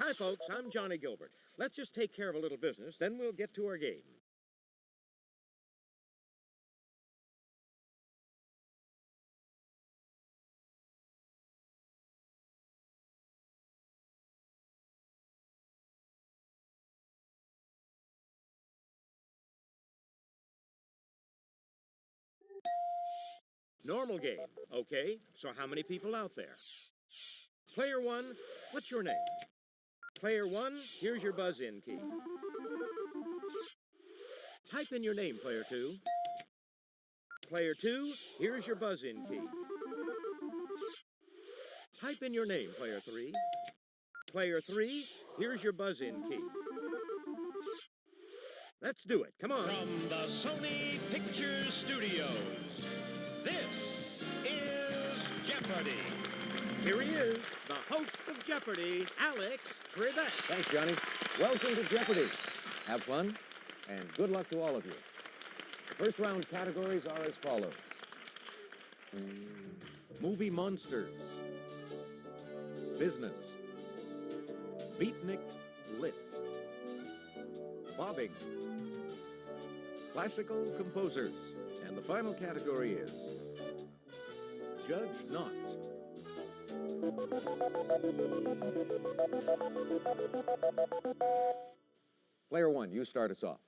Hi, folks. I'm Johnny Gilbert. Let's just take care of a little business, then we'll get to our game. Normal game. Okay, so how many people out there? Player one, what's your name? Player one, here's your buzz-in key. Type in your name, player two. Player two, here's your buzz-in key. Type in your name, player three. Player three, here's your buzz-in key. Let's do it. Come on. From the Sony Pictures Studios, this is Jeopardy! Here he is, the host of Jeopardy, Alex Trebek. Thanks, Johnny. Welcome to Jeopardy! Have fun, and good luck to all of you. The first round categories are as follows. Movie monsters. Business. Beatnik lit. Bobbing. Classical composers. And the final category is Judge Not. Player one, you start us off.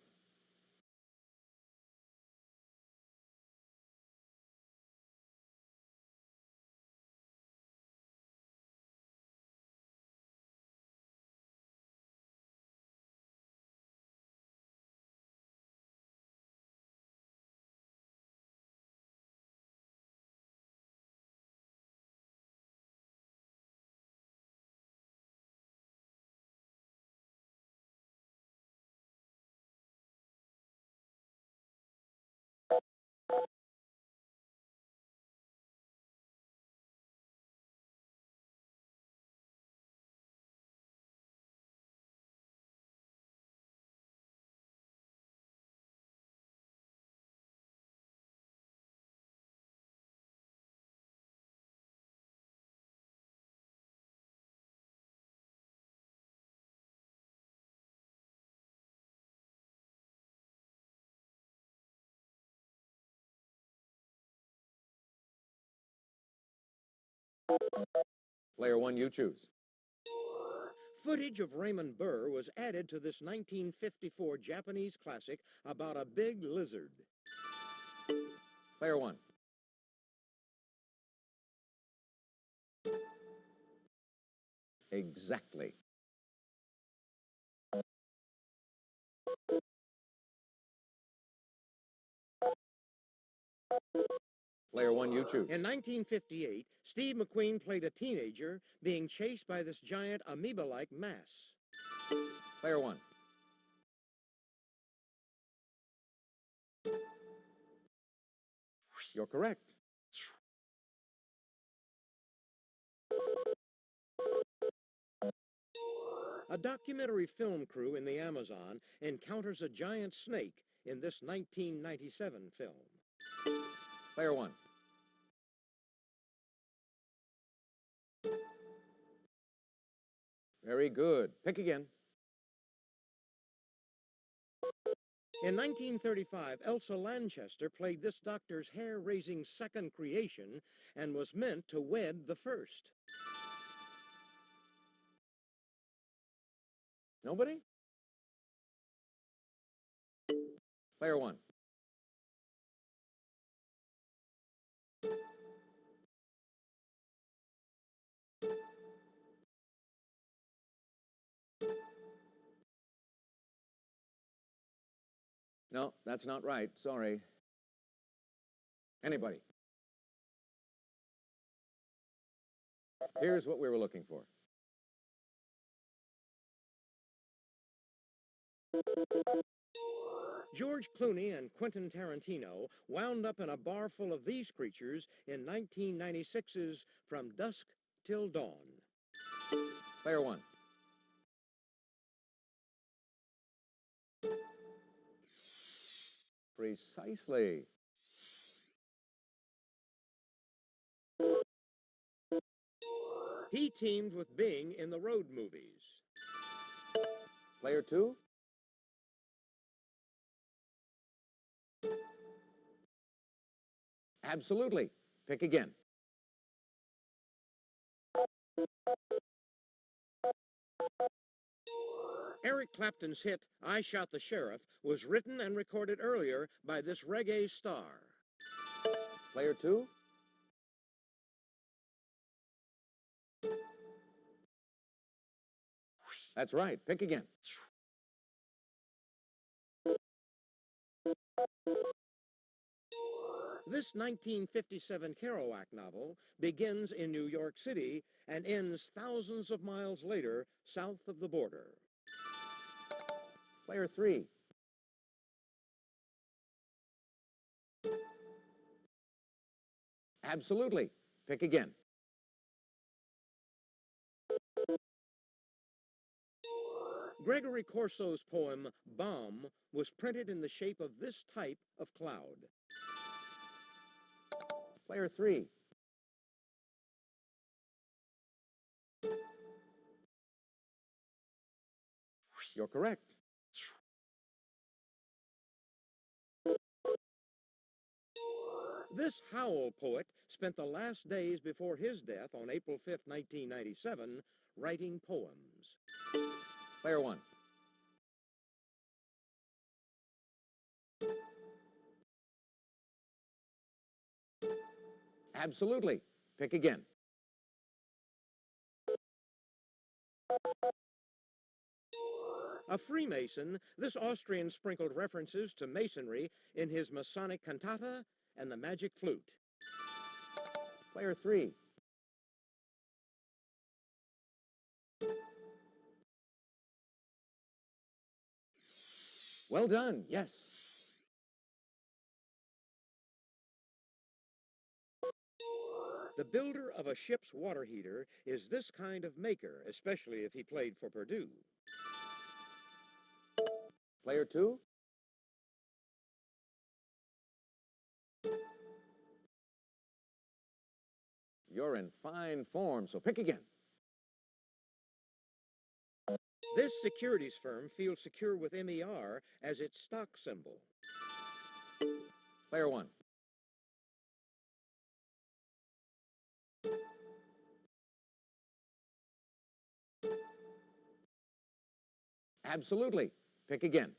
Player one, you choose. Footage of Raymond Burr was added to this 1954 Japanese classic about a big lizard. Player one. Exactly. Player one, you choose. In 1958, Steve McQueen played a teenager being chased by this giant amoeba-like mass. Player one. You're correct. A documentary film crew in the Amazon encounters a giant snake in this 1997 film. Player one. Very good. Pick again. In 1935, Elsa Lanchester played this doctor's hair-raising second creation and was meant to wed the first. Nobody? Player one. No, that's not right. Sorry. Anybody? Here's what we were looking for. George Clooney and Quentin Tarantino wound up in a bar full of these creatures in 1996's From Dusk Till Dawn. Player one. Precisely. He teamed with Bing in the Road movies. Player two? Absolutely. Pick again. Eric Clapton's hit, I Shot the Sheriff, was written and recorded earlier by this reggae star. Player two? That's right. Pick again. This 1957 Kerouac novel begins in New York City and ends thousands of miles later south of the border. Player three? Absolutely. Pick again. Gregory Corso's poem, Bomb, was printed in the shape of this type of cloud. Player three? You're correct. This Howell poet spent the last days before his death on April 5th, 1997, writing poems. Player one? Absolutely. Pick again. A Freemason, this Austrian sprinkled references to Masonry in his Masonic cantata and the Magic Flute. Player three? Well done. Yes. The builder of a ship's water heater is this kind of maker, especially if he played for Purdue. Player two? You're in fine form, so pick again. This securities firm feels secure with MER as its stock symbol. Player one? Absolutely. Pick again.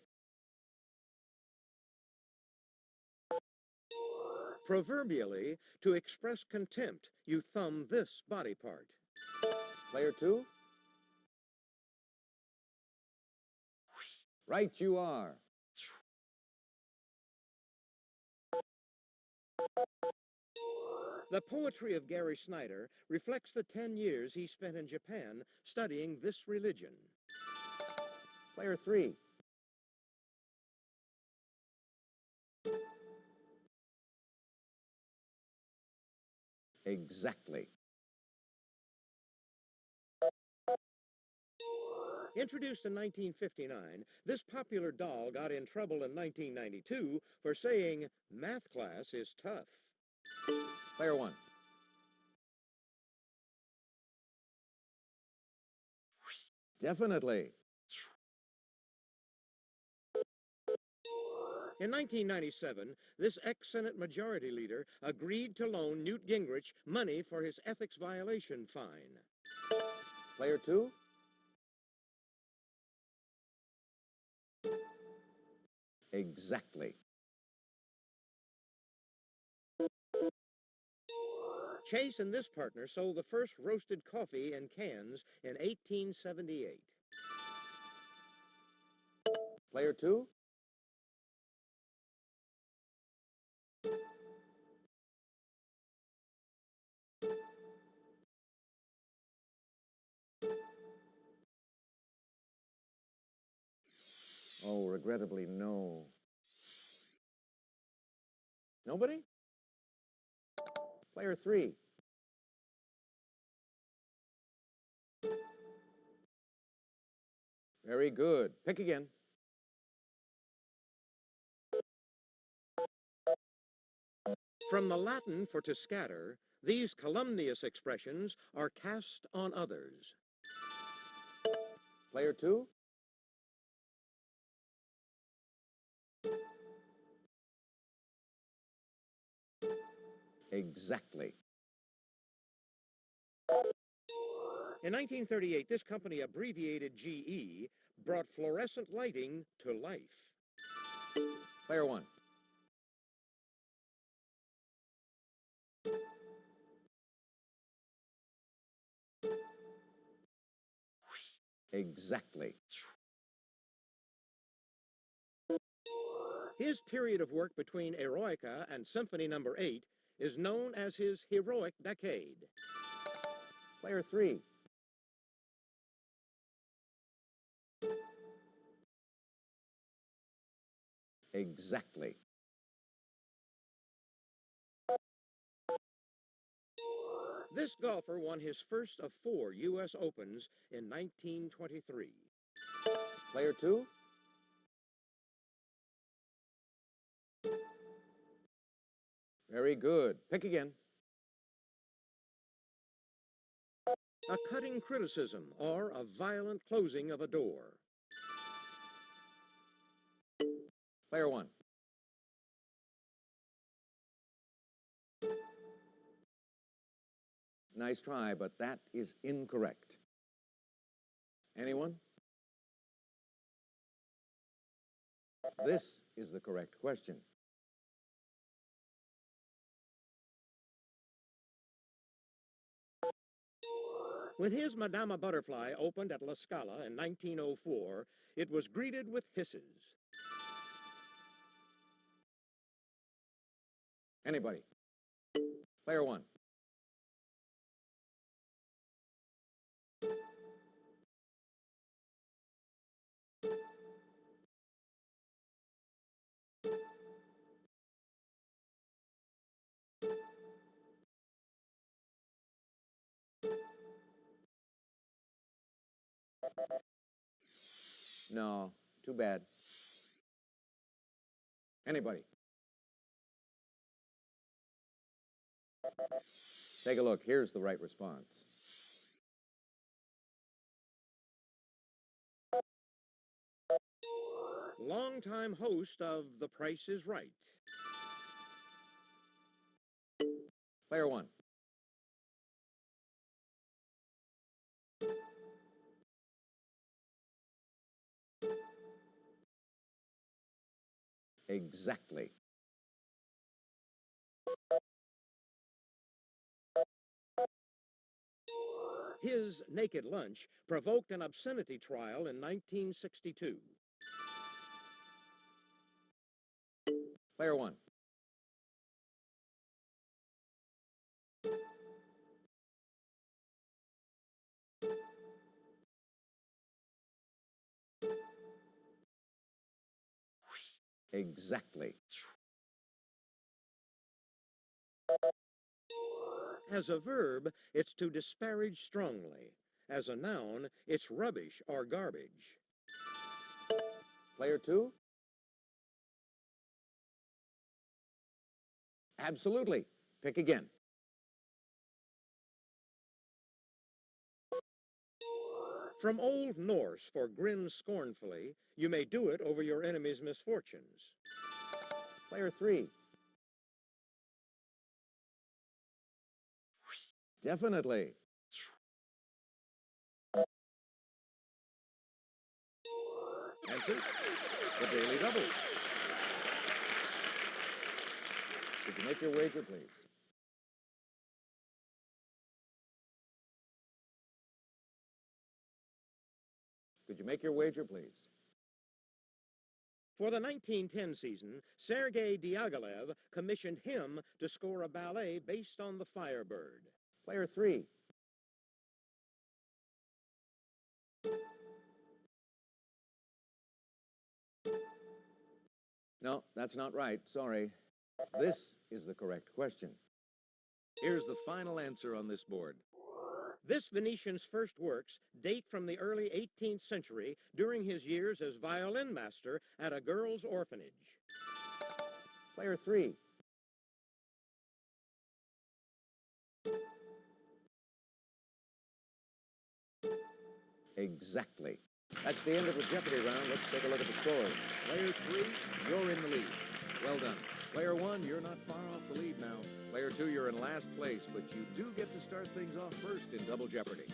Proverbially, to express contempt, you thumb this body part. Player two? Right you are. The poetry of Gary Snyder reflects the 10 years he spent in Japan studying this religion. Player three? Exactly. Introduced in 1959, this popular doll got in trouble in 1992 for saying math class is tough. Player one? Definitely. In 1997, this ex-Senate Majority Leader agreed to loan Newt Gingrich money for his ethics violation fine. Player two? Exactly. Chase and this partner sold the first roasted coffee in cans in 1878. Player two? Oh, regrettably, no. Nobody? Player three? Very good. Pick again. From the Latin for to scatter, these calumnious expressions are cast on others. Player two? Exactly. In 1938, this company, abbreviated GE, brought fluorescent lighting to life. Player one. Exactly. His period of work between Eroica and Symphony No. 8 is known as his heroic decade. Player three. Exactly. This golfer won his first of 4 U.S. Opens in 1923. Player two. Very good. Pick again. A cutting criticism or a violent closing of a door. Player one. Nice try, but that is incorrect. Anyone? This is the correct question. When his Madama Butterfly opened at La Scala in 1904, it was greeted with hisses. Anybody? Player one. No, too bad. Anybody? Take a look. Here's the right response. Longtime host of The Price is Right. Player one. Exactly. His Naked Lunch provoked an obscenity trial in 1962. Player one. Exactly. As a verb, it's to disparage strongly. As a noun, it's rubbish or garbage. Player two. Absolutely. Pick again. From Old Norse for grin scornfully, you may do it over your enemy's misfortunes. Player three. Definitely. Answer, the Daily Double. Could you make your wager, please? Could you make your wager, please? For the 1910 season, Sergei Diaghilev commissioned him to score a ballet based on the Firebird. Player three. No, that's not right. Sorry. This is the correct question. Here's the final answer on this board. This Venetian's first works date from the early 18th century during his years as violin master at a girls' orphanage. Player three. Exactly. That's the end of the Jeopardy round. Let's take a look at the scores. Player 3, you're in the lead. Well done. Player 1, you're not far off the lead now. Player 2, you're in last place, but you do get to start things off first in Double Jeopardy.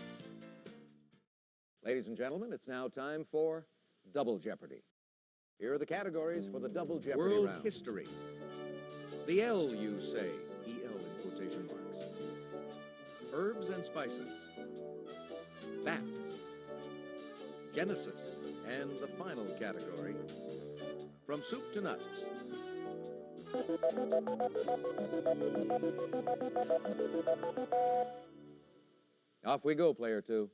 Ladies and gentlemen, it's now time for Double Jeopardy. Here are the categories for the Double Jeopardy World round. history. The L, you say. E-L in quotation marks. Herbs and spices. Bats. Genesis. And the final category, from soup to nuts. Off we go, Player 2.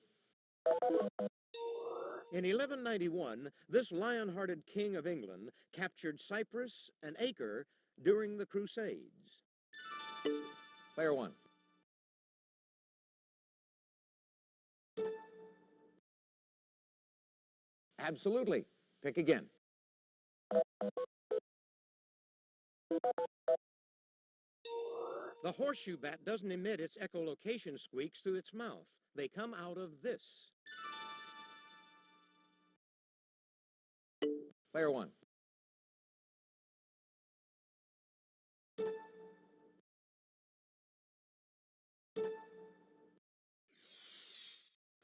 In 1191, this lion-hearted king of England captured Cyprus and Acre during the Crusades. Player 1. Absolutely. Pick again. The horseshoe bat doesn't emit its echolocation squeaks through its mouth. They come out of this. Player 1.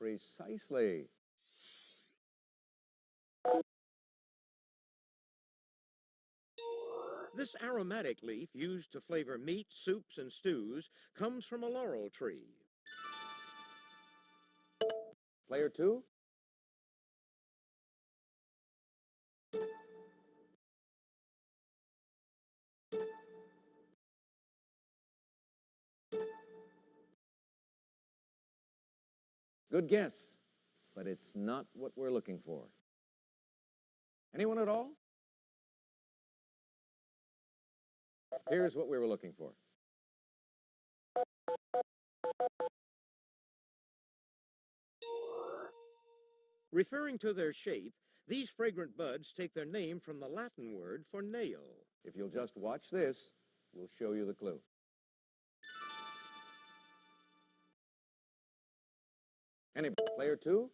Precisely. This aromatic leaf, used to flavor meat, soups, and stews, comes from a laurel tree. Player 2. Good guess, but it's not what we're looking for. Anyone at all? Here's what we were looking for. Referring to their shape, these fragrant buds take their name from the Latin word for nail. If you'll just watch this, we'll show you the clue. Any Player 2?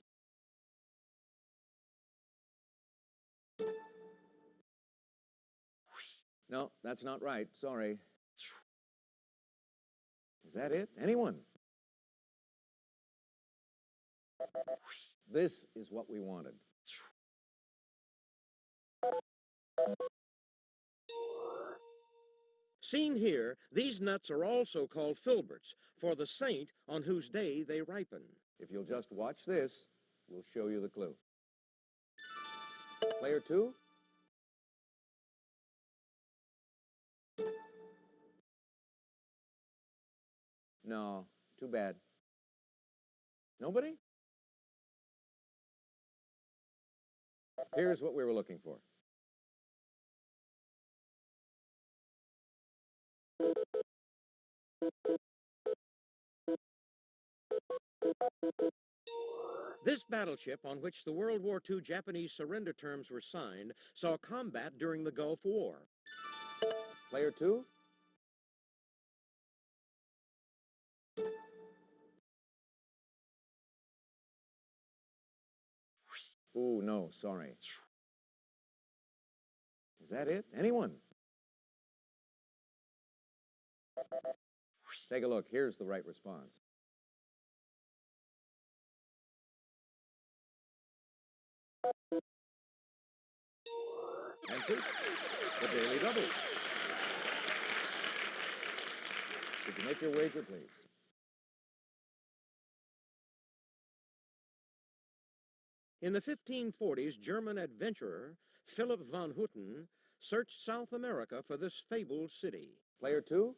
No, that's not right. Sorry. Is that it? Anyone? This is what we wanted. Seen here, these nuts are also called filberts, for the saint on whose day they ripen. If you'll just watch this, we'll show you the clue. Player 2? No, too bad. Nobody? Here's what we were looking for. This battleship, on which the World War II Japanese surrender terms were signed, saw combat during the Gulf War. Player 2? Ooh, no, sorry. Is that it? Anyone? Take a look. Here's the right response. Answer? The Daily Double. Did you make your wager, please? In the 1540s, German adventurer Philip von Hutten searched South America for this fabled city. Player 2?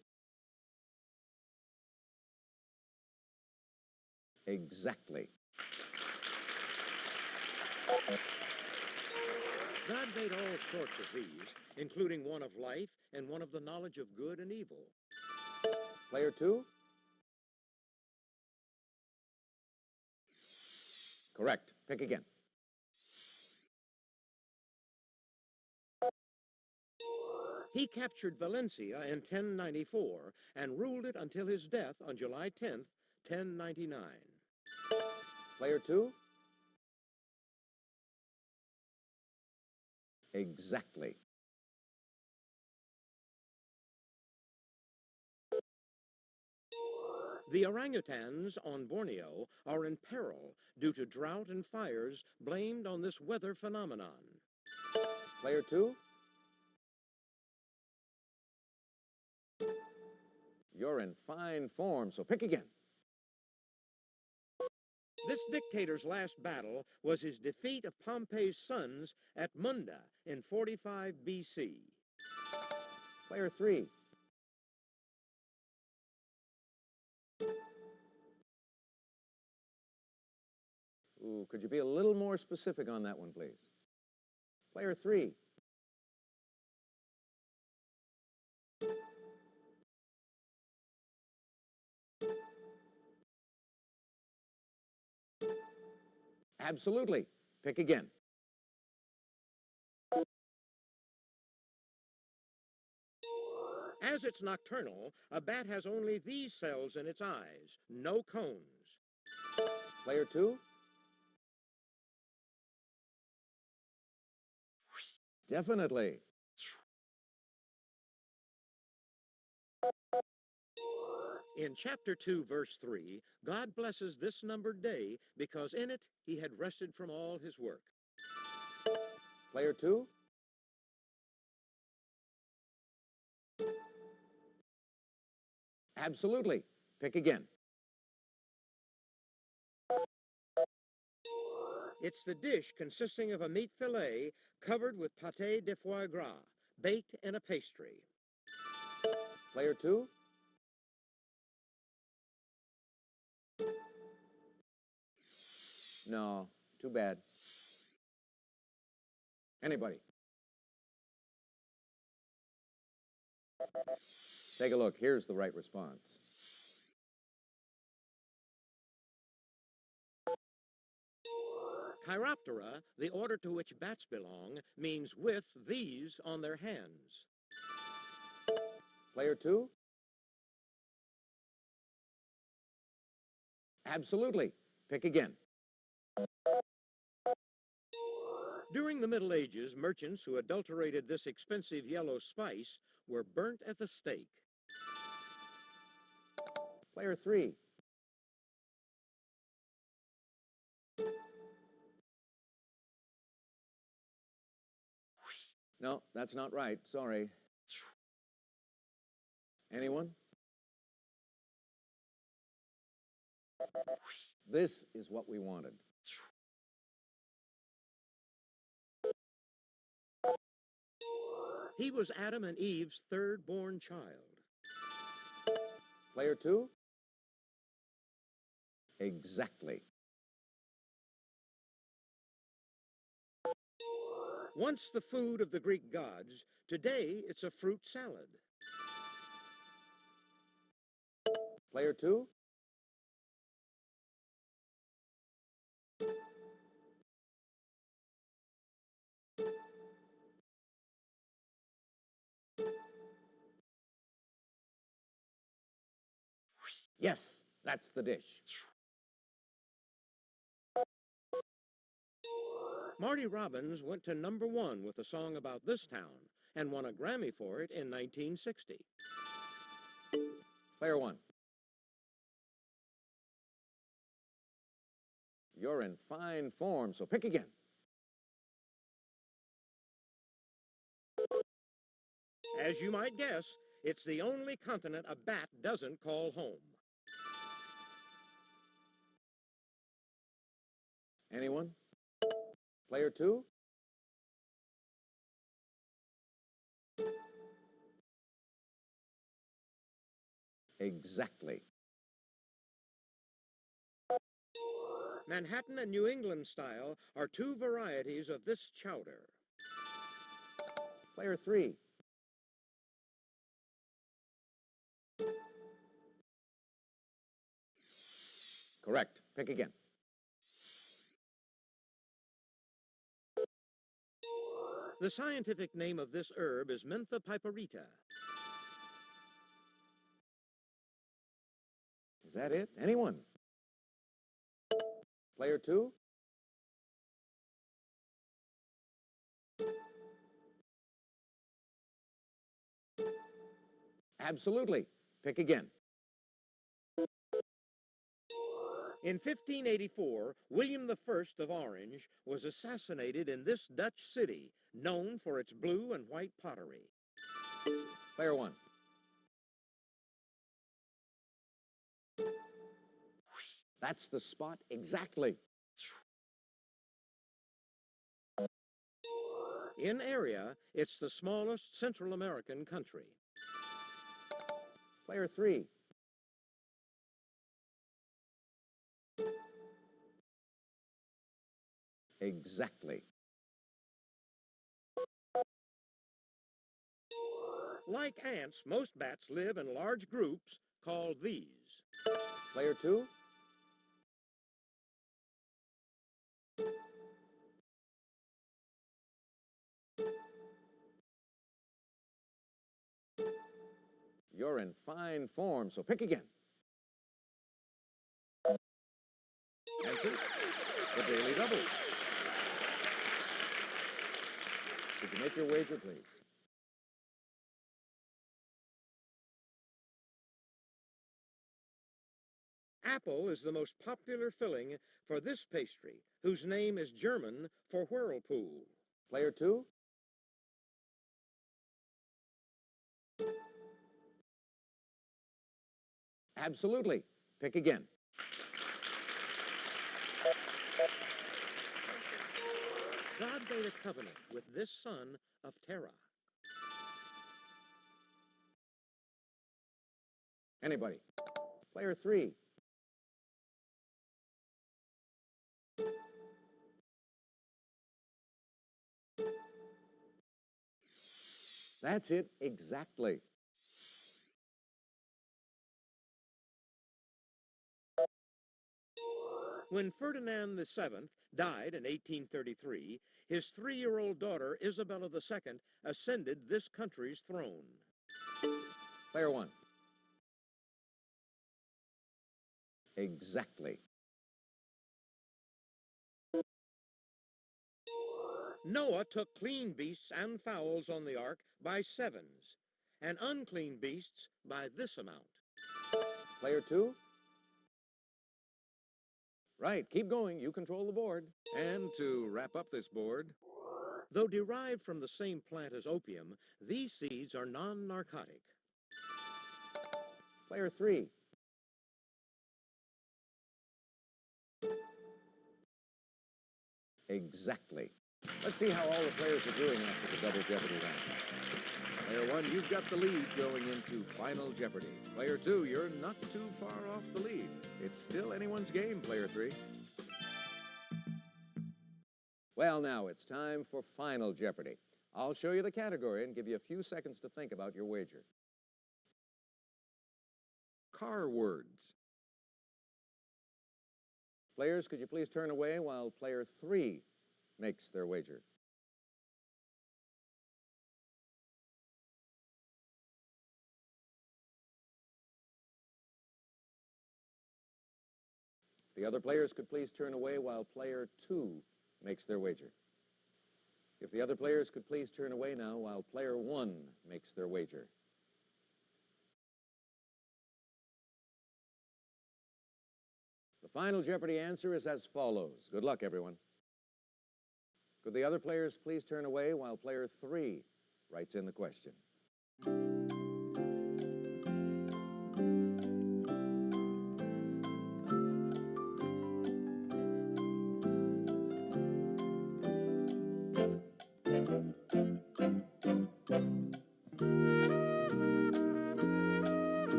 Exactly. God made all sorts of these, including one of life and one of the knowledge of good and evil. Player 2? Correct. Pick again. He captured Valencia in 1094 and ruled it until his death on July 10th, 1099. Player 2? Exactly. The orangutans on Borneo are in peril due to drought and fires blamed on this weather phenomenon. Player 2? You're in fine form, so pick again. This dictator's last battle was his defeat of Pompey's sons at Munda in 45 BC. Player 3. Ooh, could you be a little more specific on that one, please? Player 3. Absolutely. Pick again. As it's nocturnal, a bat has only these cells in its eyes, no cones. Player 2? Definitely. In chapter 2, verse 3, God blesses this numbered day because in it he had rested from all his work. Player 2? Absolutely. Pick again. It's the dish consisting of a meat fillet covered with pâté de foie gras, baked in a pastry. Player 2? No, too bad. Anybody? Take a look. Here's the right response. Chiroptera, the order to which bats belong, means with these on their hands. Player 2? Absolutely. Pick again. During the Middle Ages, merchants who adulterated this expensive yellow spice were burnt at the stake. Player 3. No, that's not right. Sorry. Anyone? This is what we wanted. He was Adam and Eve's third-born child. Player 2? Exactly. Once the food of the Greek gods, today it's a fruit salad. Player 2? Yes, that's the dish. Marty Robbins went to #1 with a song about this town and won a Grammy for it in 1960. Player 1. You're in fine form, so pick again. As you might guess, it's the only continent a bat doesn't call home. Anyone? Player 2? Exactly. Manhattan and New England style are two varieties of this chowder. Player 3. Correct. Pick again. The scientific name of this herb is Mentha piperita. Is that it? Anyone? Player 2? Absolutely. Pick again. In 1584, William I of Orange was assassinated in this Dutch city, known for its blue and white pottery. Player one. That's the spot exactly. In area, it's the smallest Central American country. Player three. Exactly. Like ants, most bats live in large groups called these. Player two. You're in fine form, so pick again. Answer, the Daily Double. Could you make your wager, please? Apple is the most popular filling for this pastry, whose name is German for whirlpool. Player two. Absolutely. Pick again. God made a covenant with this son of Terah. Anybody. Player three. That's it exactly. When Ferdinand VII died in 1833, his 3-year-old daughter, Isabella II, ascended this country's throne. Player one. Exactly. Noah took clean beasts and fowls on the ark by sevens, and unclean beasts by this amount. Player two. Right, keep going. You control the board. And to wrap up this board, Though derived from the same plant as opium, these seeds are non-narcotic. Player three. Exactly. Let's see how all the players are doing after the Double Jeopardy round. Player one, you've got the lead going into Final Jeopardy. Player two, you're not too far off the lead. It's still anyone's game, Player three. Well, now it's time for Final Jeopardy. I'll show you the category and give you a few seconds to think about your wager. Car words. Players, could you please turn away while player three makes their wager? The other players could please turn away while player two makes their wager. If the other players could please turn away now while player one makes their wager. The Final Jeopardy answer is as follows. Good luck, everyone. Could the other players please turn away while player three writes in the question?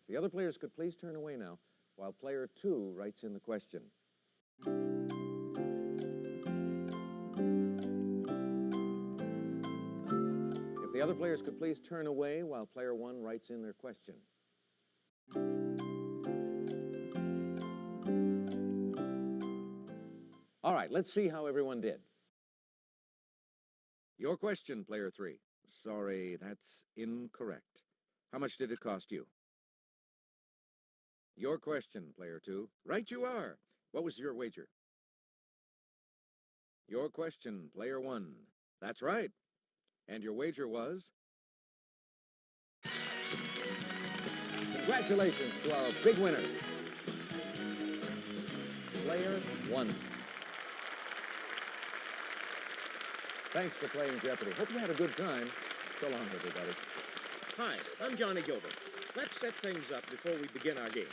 The other players could please turn away now while player two writes in the question. If the other players could please turn away while player one writes in their question. All right, let's see how everyone did. Your question, Player three. Sorry, that's incorrect. How much did it cost you? Your question, player 2. Right you are. What was your wager? Your question, player 1. That's right. And your wager was? Congratulations to our big winner, player 1. Thanks for playing Jeopardy. Hope you had a good time. So long, everybody. Hi, I'm Johnny Gilbert. Let's set things up before we begin our game.